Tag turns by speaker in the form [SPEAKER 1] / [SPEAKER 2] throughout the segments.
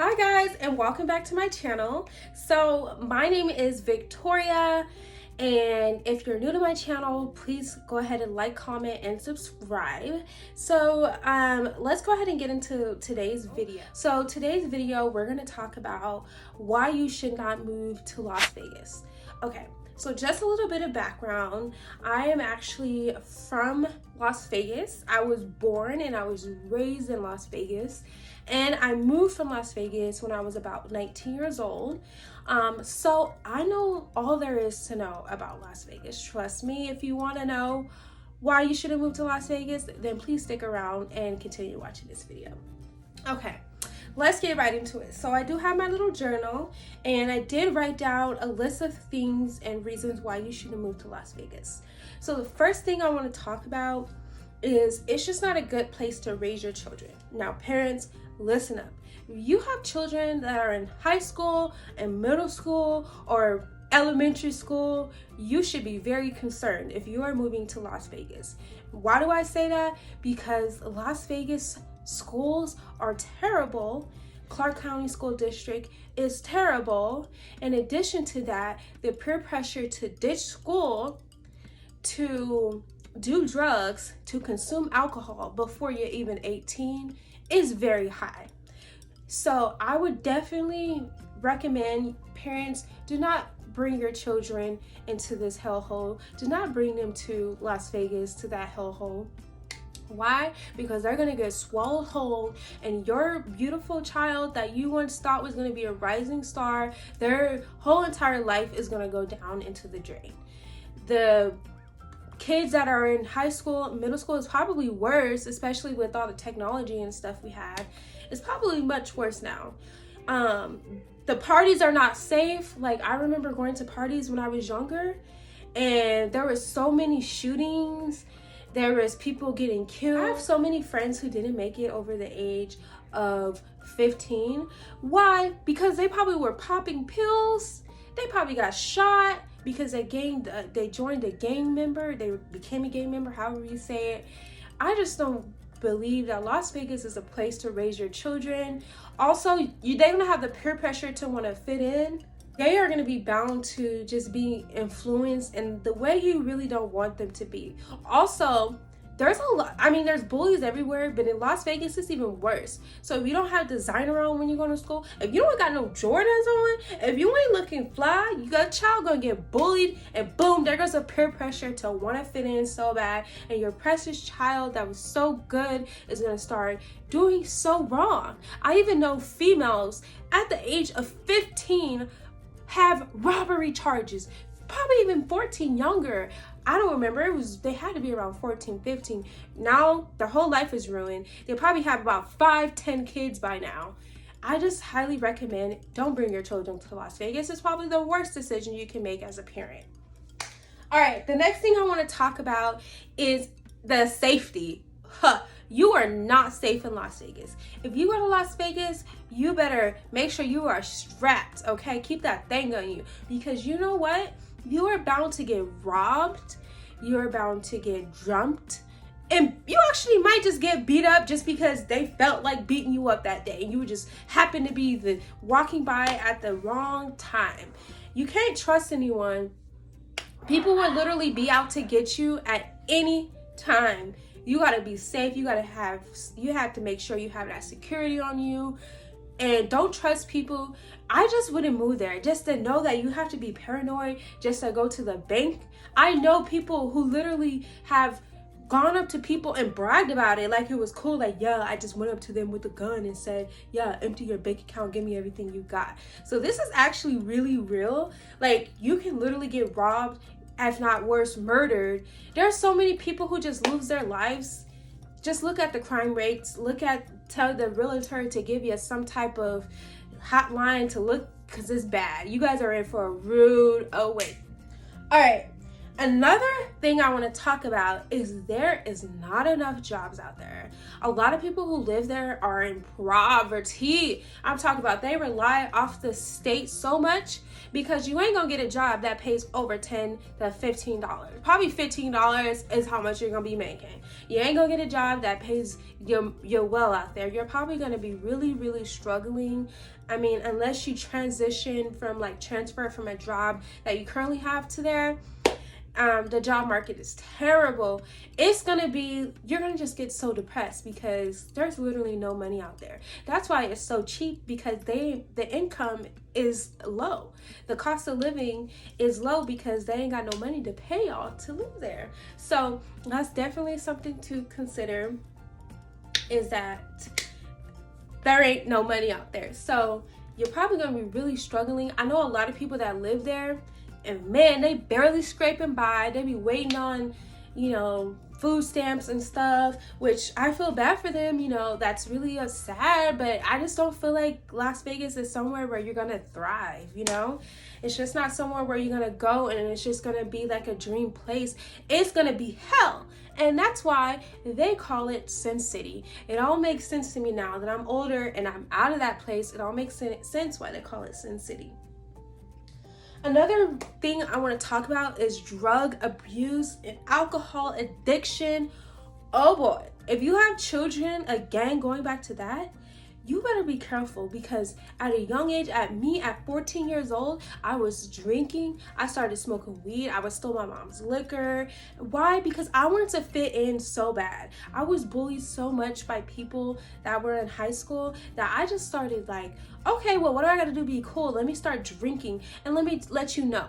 [SPEAKER 1] Hi guys, and welcome back to my channel. So my name is Victoria, and if you're new to my channel, please go ahead and like, comment, and subscribe. So let's go ahead and get into today's video. So today's video, we're going to talk about why you should not move to Las Vegas. Okay, so just a little bit of background. I am actually from Las Vegas. I was born and I was raised in Las Vegas. And I moved from Las Vegas when I was about 19 years old. So I know all there is to know about Las Vegas. Trust me, if you want to know why you shouldn't move to Las Vegas, then please stick around and continue watching this video. Okay, let's get right into it. So I do have my little journal, and I did write down a list of things and reasons why you shouldn't move to Las Vegas. So the first thing I want to talk about is it's just not a good place to raise your children. Now, parents, listen up. If you have children that are in high school and middle school or elementary school, you should be very concerned if you are moving to Las Vegas. Why do I say that? Because Las Vegas schools are terrible. Clark County School District is terrible. In addition to that, the peer pressure to ditch school, to do drugs, to consume alcohol before you're even 18 is very high. So I would definitely recommend parents do not bring your children into this hellhole. Do not bring them to Las Vegas, to that hellhole. Why? Because they're gonna get swallowed whole, and your beautiful child that you once thought was gonna be a rising star, their whole entire life is gonna go down into the drain. The kids that are in high school, middle school is probably worse, especially with all the technology and stuff we have. It's probably much worse now. The parties are not safe. Like, I remember going to parties when I was younger, and there was so many shootings. There was people getting killed. I have so many friends who didn't make it over the age of 15. Why? Because they probably were popping pills. They probably got shot because they joined a gang member. They became a gang member, however you say it. I just don't believe that Las Vegas is a place to raise your children. Also, they don't have the peer pressure to want to fit in. They are going to be bound to just be influenced in the way you really don't want them to be. Also, there's there's bullies everywhere, but in Las Vegas, it's even worse. So if you don't have designer on when you go to school, if you don't got no Jordans on, if you ain't looking fly, your child gonna get bullied, and boom, there goes a peer pressure to want to fit in so bad, and your precious child that was so good is gonna start doing so wrong. I even know females at the age of 15 have robbery charges, probably even 14, younger. I don't remember. They had to be around 14, 15. Now their whole life is ruined. They probably have about 5-10 kids by now. I just highly recommend don't bring your children to Las Vegas. It's probably the worst decision you can make as a parent. All right, the next thing I want to talk about is the safety. You are not safe in Las Vegas. If you go to Las Vegas, you better make sure you are strapped, okay? Keep that thing on you, because you know what? You are bound to get robbed. You're bound to get jumped. And you actually might just get beat up just because they felt like beating you up that day. And you just happen to be walking by at the wrong time. You can't trust anyone. People will literally be out to get you at any time. You got to be safe. You have to make sure you have that security on you. And don't trust people. I just wouldn't move there, just to know that you have to be paranoid just to go to the bank. I know people who literally have gone up to people and bragged about it like it was cool. Like, yeah, I just went up to them with a gun and said, yeah, empty your bank account, give me everything you got. So this is actually really real. Like, you can literally get robbed, if not worse, murdered. There are so many people who just lose their lives. Just look at the crime rates. Tell the realtor to give you some type of hotline to look, because it's bad. You guys are in for a rude awake. All right, Another thing I want to talk about is there is not enough jobs out there. A lot of people who live there are in poverty. I'm talking about they rely off the state so much because you ain't gonna get a job that pays over $10 to $15. Probably $15 is how much you're gonna be making. You ain't gonna get a job that pays your well out there. You're probably gonna be really, really struggling. I mean, unless you transfer from a job that you currently have to there. The job market is terrible. You're gonna just get so depressed because there's literally no money out there. That's why it's so cheap, because the income is low. The cost of living is low because they ain't got no money to pay y'all to live there. So that's definitely something to consider, is that there ain't no money out there. So you're probably gonna be really struggling. I know a lot of people that live there, and man, they barely scraping by. They be waiting on, food stamps and stuff, which I feel bad for them. That's really sad, but I just don't feel like Las Vegas is somewhere where you're gonna thrive. It's just not somewhere where you're gonna go and it's just gonna be like a dream place. It's gonna be hell. And that's why they call it Sin City. It all makes sense to me now that I'm older and I'm out of that place. It all makes sense why they call it Sin City. Another thing I want to talk about is drug abuse and alcohol addiction. Oh boy, if you have children, again, going back to that, you better be careful, because at a young age, at 14 years old, I was drinking. I started smoking weed. I would steal my mom's liquor. Why? Because I wanted to fit in so bad. I was bullied so much by people that were in high school that I just started like, okay, well, what do I got to do to be cool? Let me start drinking. And let me let you know,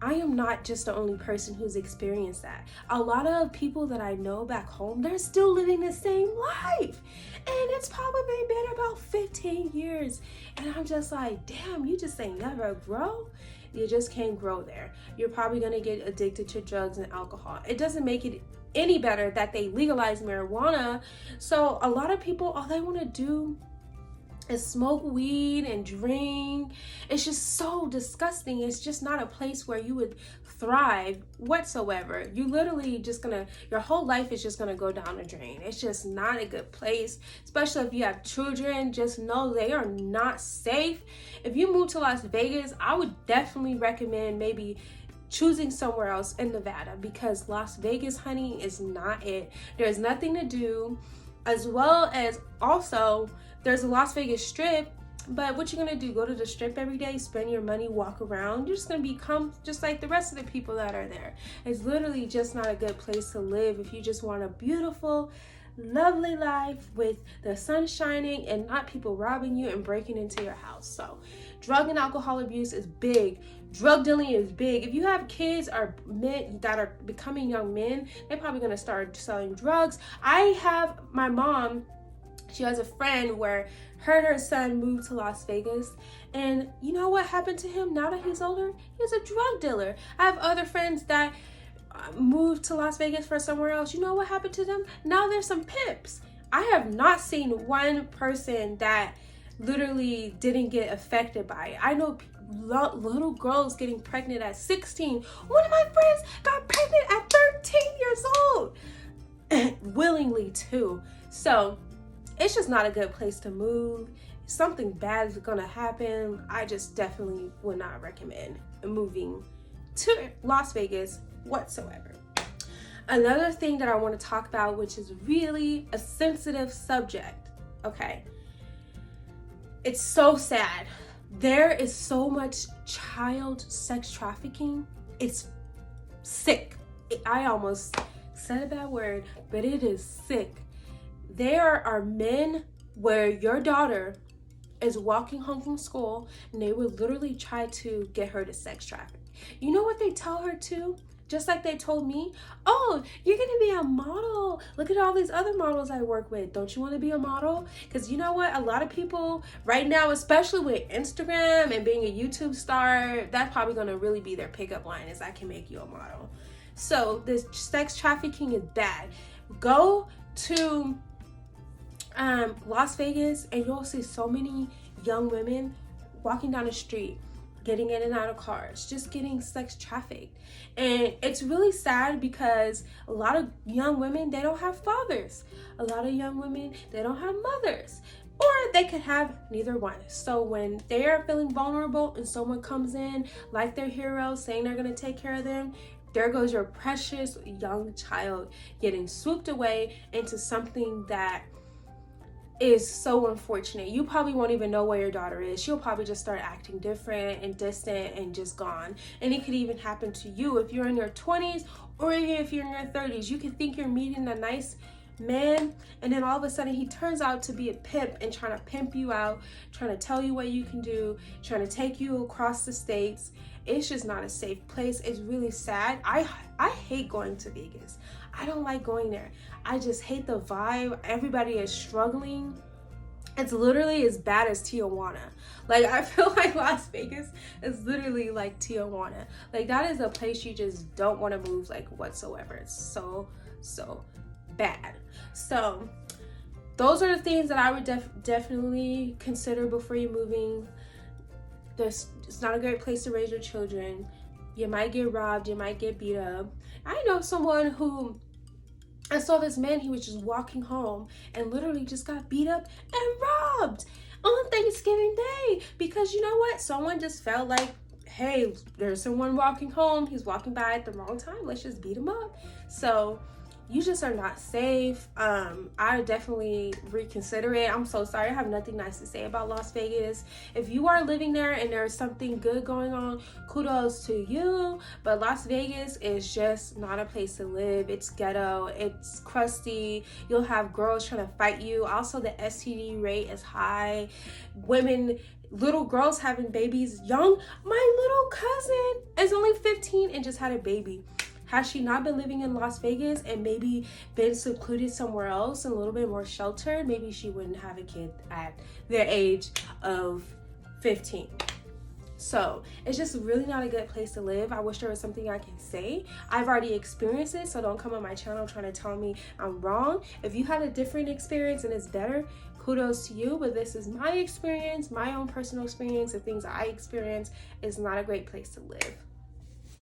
[SPEAKER 1] I am not just the only person who's experienced that. A lot of people that I know back home, they're still living the same life. And it's probably been about 15 years. And I'm just like, damn, you just ain't never grow. You just can't grow there. You're probably gonna get addicted to drugs and alcohol. It doesn't make it any better that they legalize marijuana. So a lot of people, all they wanna do is smoke weed and drink. It's just so disgusting. It's just not a place where you would thrive whatsoever. You literally your whole life is just gonna go down the drain. It's just not a good place, especially if you have children. Just know they are not safe. If you move to Las Vegas, I would definitely recommend maybe choosing somewhere else in Nevada, because Las Vegas, honey, is not it. There's nothing to do, as well as also there's a Las Vegas Strip, but what you're gonna do, go to the Strip every day, spend your money, walk around? You're just gonna become just like the rest of the people that are there. It's literally just not a good place to live if you just want a beautiful, lovely life with the sun shining and not people robbing you and breaking into your house. So drug and alcohol abuse is big. Drug dealing is big. If you have kids or men that are becoming young men, they're probably gonna start selling drugs. I have my mom, she has a friend where her son moved to Las Vegas, and you know what happened to him now that he's older? He's a drug dealer. I have other friends that moved to Las Vegas for somewhere else. You know what happened to them? Now there's some pimps. I have not seen one person that literally didn't get affected by it. I know little girls getting pregnant at 16. One of my friends got pregnant at 13 years old. Willingly too. So it's just not a good place to move. Something bad is gonna happen. I just definitely would not recommend moving to Las Vegas whatsoever. Another thing that I want to talk about, which is really a sensitive subject, okay? It's so sad. There is so much child sex trafficking. It's sick. I almost said a bad word, but it is sick. There are men where your daughter is walking home from school and they would literally try to get her to sex traffic. You know what they tell her to? Just like they told me, oh, you're gonna be a model. Look at all these other models I work with. Don't you want to be a model? Because you know what? A lot of people right now, especially with Instagram and being a YouTube star, that's probably gonna really be their pickup line, is I can make you a model. So this sex trafficking is bad. Go to Las Vegas and you'll see so many young women walking down the street. getting in and out of cars, just getting sex trafficked. And it's really sad because a lot of young women, they don't have fathers. A lot of young women, they don't have mothers. Or they could have neither one. So when they are feeling vulnerable and someone comes in like their hero saying they're going to take care of them, there goes your precious young child getting swooped away into something that is so unfortunate. You probably won't even know where your daughter is. She'll probably just start acting different and distant and just gone. And it could even happen to you if you're in your 20s or even if you're in your 30s. You could think you're meeting a nice man, and then all of a sudden he turns out to be a pimp and trying to pimp you out, trying to tell you what you can do, trying to take you across the states. It's just not a safe place. It's really sad. I hate going to Vegas. I don't like going there. I just hate the vibe. Everybody is struggling. It's literally as bad as Tijuana. Like, I feel like Las Vegas is literally like Tijuana. Like, that is a place you just don't want to move, like, whatsoever. It's so bad. So those are the things that I would definitely consider before you're moving. It's not a great place to raise your children. You might get robbed, you might get beat up. I know someone who, I saw this man, he was just walking home and literally just got beat up and robbed on Thanksgiving Day because, you know what, someone just felt like, hey, there's someone walking home, he's walking by at the wrong time, let's just beat him up. So you just are not safe. I definitely reconsider it. I'm so sorry. I have nothing nice to say about Las Vegas. If you are living there and there's something good going on, kudos to you. But Las Vegas is just not a place to live. It's ghetto. It's crusty. You'll have girls trying to fight you. Also, the STD rate is high. Little girls having babies young. My little cousin is only 15 and just had a baby. Had she not been living in Las Vegas and maybe been secluded somewhere else and a little bit more sheltered, maybe she wouldn't have a kid at the age of 15. So it's just really not a good place to live. I wish there was something I can say. I've already experienced it, so don't come on my channel trying to tell me I'm wrong. If you had a different experience and it's better, kudos to you, but this is my experience, my own personal experience, the things I experienced. Is not a great place to live.